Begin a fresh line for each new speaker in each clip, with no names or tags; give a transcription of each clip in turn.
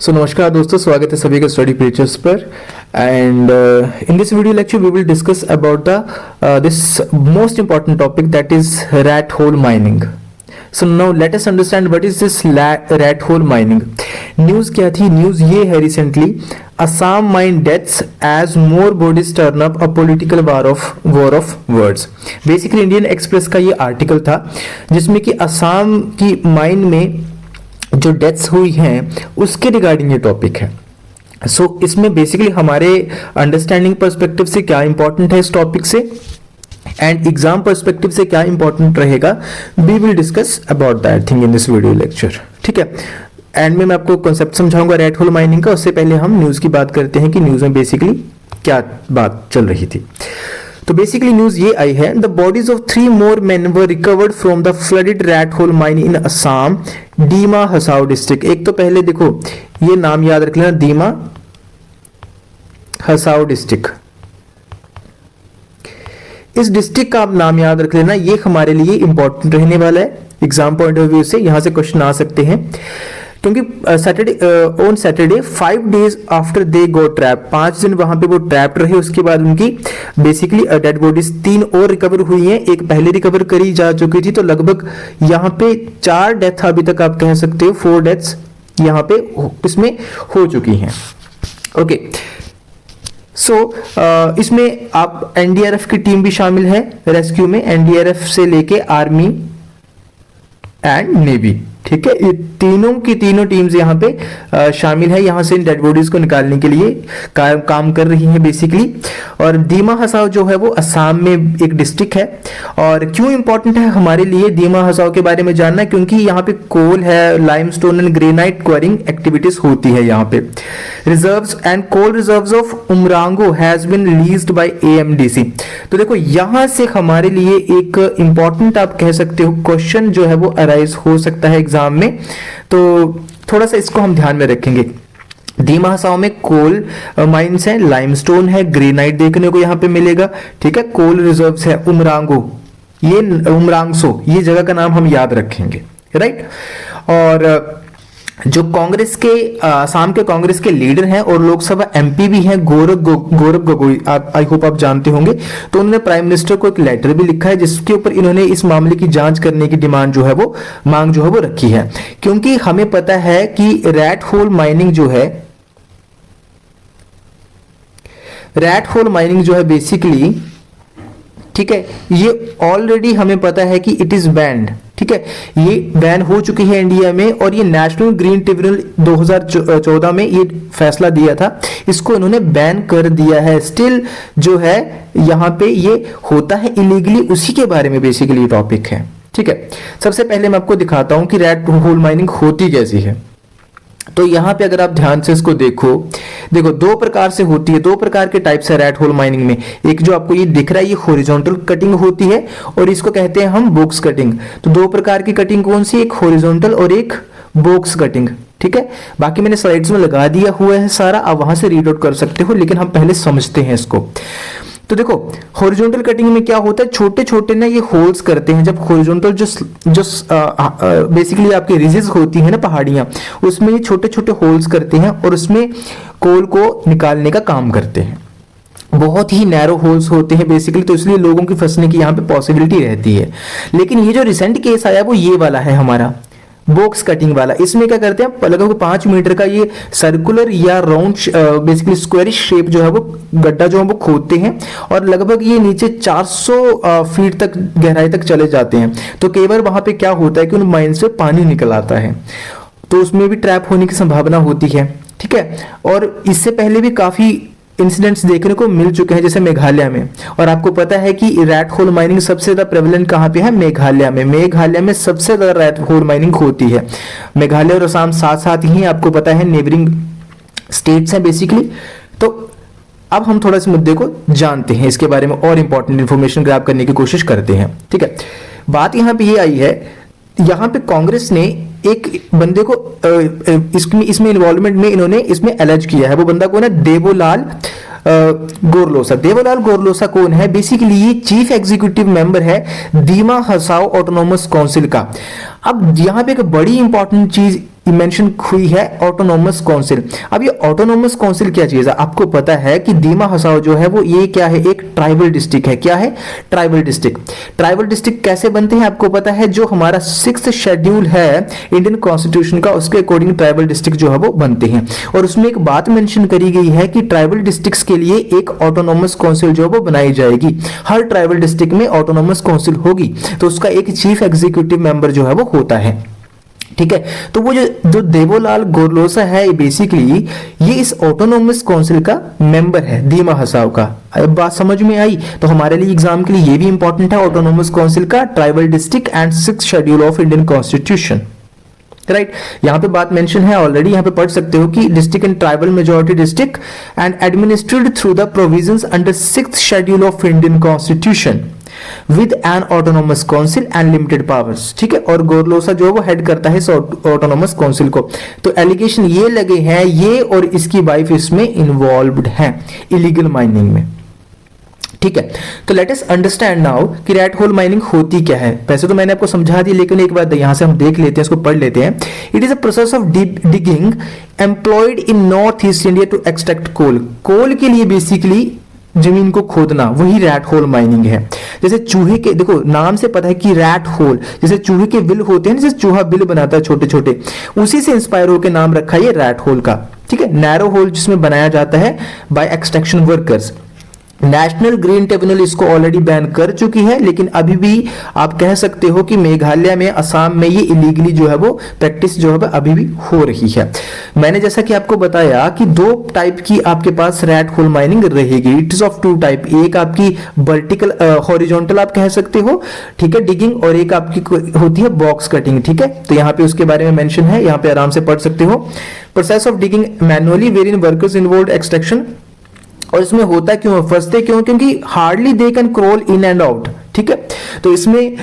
नमस्कार दोस्तों, स्वागत है सभी का स्टडी फीचर्स पर। And in this video lecture we will discuss about the this most important topic, that is rat hole mining. So now let us understand what is this rat hole mining. News क्या थी? News ये है recently, Assam mine deaths as more bodies turn up, a political war of words. Basically Indian Express का ये article था जिसमें कि असम की माइन में जो डेथ्स हुई हैं उसके रिगार्डिंग ये टॉपिक है। इसमें बेसिकली हमारे अंडरस्टैंडिंग पर्सपेक्टिव से क्या इंपॉर्टेंट है इस टॉपिक से, एंड एग्जाम पर्सपेक्टिव से क्या इंपॉर्टेंट रहेगा, we will discuss about that thing in this video lecture. ठीक है, एंड में मैं आपको कॉन्सेप्ट समझाऊंगा रैट होल माइनिंग का। उससे पहले हम न्यूज की बात करते हैं कि न्यूज में बेसिकली क्या बात चल रही थी। तो बेसिकली न्यूज ये आई है, the bodies of 3 more main were recovered from the flooded rat hole mine in Assam, Dima Hasao district. एक तो पहले देखो ये नाम याद रख लेना, दीमा हसाओ डिस्ट्रिक्ट। इस डिस्ट्रिक्ट का आप नाम याद रख लेना, ये हमारे लिए इंपॉर्टेंट रहने वाला है एग्जाम पॉइंट ऑफ व्यू से। यहां से क्वेश्चन आ सकते हैं क्योंकि on Saturday 5 days after they go trap, 5 दिन वहां पे वो ट्रैप्ड रहे। उसके बाद उनकी बेसिकली डेड बॉडीज 3 और रिकवर हुई हैं, एक पहले रिकवर करी जा चुकी थी। तो लगभग यहाँ पे 4 डेथ अभी तक आप कह सकते हो, 4 डेथ्स यहाँ पे इसमें हो चुकी हैं। ओके, इसमें आप एनडीआरएफ की टीम भी शामिल है रेस्क्यू में, एनडीआरएफ से लेके आर्मी एंड नेवी। ठीक है, ये तीनों की तीनों टीम्स यहाँ पे शामिल है, यहाँ से डेड बॉडीज को निकालने के लिए काम कर रही हैं बेसिकली। और दीमा हसाओ जो है वो असम में एक डिस्ट्रिक्ट है। और क्यों इंपॉर्टेंट है हमारे लिए दीमा हसाओ के बारे में जानना, क्योंकि यहाँ पे कोल है, limestone and granite quarrying activities होती है यहाँ पे। Reserves and coal reserves of Umrangso has been leased by AMDC. तो देखो यहाँ से हमारे लिए एक इंपॉर्टेंट आप कह सकते हो क्वेश्चन जो है वो अराइज हो सकता है एग्जाम में, तो थोड़ा सा इसको हम ध्यान में रखेंगे। दीमा हसाओ में कोल माइंस है, लाइमस्टोन है, ग्रेनाइट देखने को यहाँ पे मिलेगा। ठीक है, कोल रिजर्व्स है, उमरांगो, ये उमरांगसो, ये जगह का नाम हम याद रखेंगे, राइट। और जो कांग्रेस के असम के कांग्रेस के लीडर हैं और लोकसभा एमपी भी हैं, गौरव गोगोई, आई होप आप जानते होंगे। तो उन्होंने प्राइम मिनिस्टर को एक लेटर भी लिखा है जिसके ऊपर इन्होंने इस मामले की जांच करने की डिमांड जो है वो, मांग जो है वो रखी है। क्योंकि हमें पता है कि रैट होल माइनिंग जो है, रैट होल माइनिंग जो है बेसिकली, ठीक है, ये ऑलरेडी हमें पता है कि इट इज बैंड। ठीक है, ये बैन हो चुकी है इंडिया में, और ये नेशनल ग्रीन ट्रिब्यूनल 2014 में ये फैसला दिया था, इसको इन्होंने बैन कर दिया है। स्टिल जो है यहाँ पे ये होता है इलीगली, उसी के बारे में बेसिकली टॉपिक है। ठीक है, सबसे पहले मैं आपको दिखाता हूं कि रैट होल माइनिंग होती कैसी है। तो यहाँ पे अगर आप ध्यान से इसको देखो 2 प्रकार से होती है, 2 प्रकार के टाइप्स है रैट होल माइनिंग में। एक जो आपको ये दिख रहा है, ये हॉरिजॉन्टल कटिंग होती है और इसको कहते हैं हम बॉक्स कटिंग। तो 2 प्रकार की कटिंग कौन सी, एक हॉरिजॉन्टल और एक बॉक्स कटिंग। ठीक है, बाकी मैंने स्लाइड्स में लगा दिया हुआ है सारा, आप वहां से रीड आउट कर सकते हो, लेकिन हम पहले समझते हैं इसको। तो देखो हॉरिजॉन्टल कटिंग में क्या होता है, छोटे छोटे ना ये होल्स करते हैं। जब हॉरिजॉन्टल जो बेसिकली आपकी रिजेस होती है ना पहाड़ियां, उसमें ये छोटे छोटे होल्स करते हैं और उसमें कोल को निकालने का काम करते हैं। बहुत ही नैरो होल्स होते हैं बेसिकली, तो इसलिए लोगों की फंसने की यहाँ पे पॉसिबिलिटी रहती है। लेकिन ये जो रिसेंट केस आया वो ये वाला है हमारा बॉक्स कटिंग वाला। इसमें क्या करते हैं, लगभग 5 मीटर का ये सर्कुलर या राउंड बेसिकली स्क्वायरिश शेप जो है वो गड्ढा जो है वो खोदते हैं, और लगभग ये नीचे 400 फीट तक गहराई तक चले जाते हैं। तो कई बार वहां पे क्या होता है कि उन माइन से पानी निकल आता है, तो उसमें भी ट्रैप होने की संभावना होती है। ठीक है, और इससे पहले भी काफी इंसिडेंट्स देखने को मिल चुके हैं, जैसे मेघालय में। और आपको पता है कि रैट होल माइनिंग सबसे ज्यादा प्रेवलेंट कहां पे है, मेघालय में। मेघालय में सबसे ज्यादा रैट होल माइनिंग होती है। मेघालय और असम साथ साथ ही आपको पता है नेबरिंग स्टेट्स हैं बेसिकली। तो अब हम थोड़ा इस मुद्दे को जानते हैं, इसके बारे में और इंपॉर्टेंट इंफॉर्मेशन ग्रैब करने की कोशिश करते हैं। ठीक है, बात यहां पे ये आई है, यहां पे कांग्रेस ने एक बंदे को इसमें इन्वॉल्वमेंट में इन्होंने इसमें एलर्ज किया है। वो बंदा कौन है, देवोलाल गोरलोसा। देवलाल गोरलोसा कौन है? बेसिकली ये चीफ एग्जीक्यूटिव मेंबर है दीमा हसाओ ऑटोनोमस काउंसिल का। अब यहां पे एक बड़ी इंपॉर्टेंट चीज मेंशन हुई है ऑटोनोमस काउंसिल। अब ये ऑटोनोमस काउंसिल क्या चीज है, आपको पता है कि दीमा हसाओ जो है वो ये क्या है, एक ट्राइबल डिस्ट्रिक्ट है। क्या है? Tribal district. ट्राइबल डिस्ट्रिक्ट कैसे बनते हैं आपको पता है, जो हमारा 6th शेड्यूल है इंडियन कॉन्स्टिट्यूशन का, उसके अकॉर्डिंग ट्राइबल डिस्ट्रिक्ट जो है वो बनते हैं। और उसमें एक बात मेंशन करी गई है कि ट्राइबल डिस्ट्रिक्ट्स के लिए एक ऑटोनोमस काउंसिल जो है वो बनाई जाएगी। हर ट्राइबल डिस्ट्रिक्ट में ऑटोनोमस काउंसिल होगी, तो उसका एक चीफ एग्जीक्यूटिव मेंबर जो है वो होता है। ठीक है, तो वो जो देवोलाल गोरलोसा है बेसिकली ये इस ऑटोनोमस काउंसिल का मेंबर है, दीमा हसाओ का। अब बात समझ में आई? तो हमारे लिए एग्जाम के लिए ये भी इंपॉर्टेंट है, ऑटोनोमस काउंसिल का tribal district and 6th schedule of Indian constitution. Right, यहाँ पे बात मेंशन है ऑलरेडी, यहाँ पे पढ़ सकते हो कि district and tribal majority district and administrated through the provisions under 6th schedule of Indian constitution with N autonomous council and limited powers. ठीक है, और गोरलोसा जो है वो हेड करता है इस ऑटोनोमस काउंसिल को। तो एलिगेशन ये लगे हैं, ये और इसकी वाइफ इसमें इन्वॉल्व्ड हैं इलीगल माइनिंग में। ठीक है, तो लेट अस अंडरस्टैंड नाउ कि रैट होल माइनिंग होती क्या है। वैसे तो मैंने आपको समझा दिया, लेकिन एक बार यहां से हम देख लेते हैं, इसको पढ़ लेते हैं। It is a process of digging employed in north east India to extract coal. Coal के लिए बेसिकली जमीन को खोदना, वही रैट होल माइनिंग है। जैसे चूहे के, देखो नाम से पता है कि रैट होल, जैसे चूहे के बिल होते हैं, जैसे चूहा बिल बनाता है छोटे छोटे, उसी से इंस्पायर होकर नाम रखा है ये रैट होल का। ठीक है, नैरो होल जिसमें बनाया जाता है by extraction workers. National Green Tribunal इसको ऑलरेडी बैन कर चुकी है, लेकिन अभी भी आप कह सकते हो कि मेघालय में, असम में ये इलीगली जो है वो प्रैक्टिस जो है अभी भी हो रही है। मैंने जैसा कि आपको बताया कि 2 टाइप की आपके पास रैट होल माइनिंग रहेगी। इट इज ऑफ 2 टाइप, एक आपकी वर्टिकल हॉरिजॉन्टल आप कह सकते हो, ठीक है, डिगिंग, और एक आपकी होती है बॉक्स कटिंग। ठीक है, तो यहाँ पे उसके बारे में मेंशन है, यहाँ पे आराम से पढ़ सकते हो। Process of digging manually wherein workers involve extraction. और इसमें होता क्यों, फंसते क्यों, क्योंकि hardly they can crawl in and out. ठीक है, तो इसमें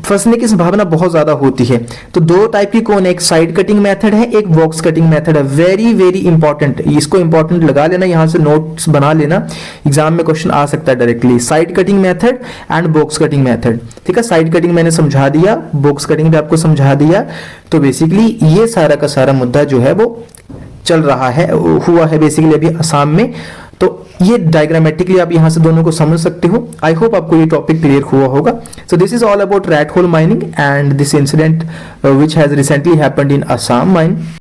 फंसने की संभावना बहुत ज्यादा होती है। तो 2 टाइप की कौन है, एक साइड कटिंग मेथड है, एक बॉक्स कटिंग मेथड है। वेरी वेरी इंपॉर्टेंट, इसको इंपॉर्टेंट लगा लेना, यहां से नोट्स बना लेना, एग्जाम में क्वेश्चन आ सकता है directly. Side cutting method and box cutting method. ठीक है, साइड कटिंग मैंने समझा दिया, बॉक्स कटिंग भी आपको समझा दिया। तो बेसिकली ये सारा का सारा मुद्दा जो है वो चल रहा है, हुआ है बेसिकली अभी असम में। तो ये डायग्रामेटिकली आप यहां से दोनों को समझ सकते हो। आई होप आपको ये टॉपिक क्लियर हुआ होगा। So this is all about rat hole mining and this incident which has recently happened in Assam mine.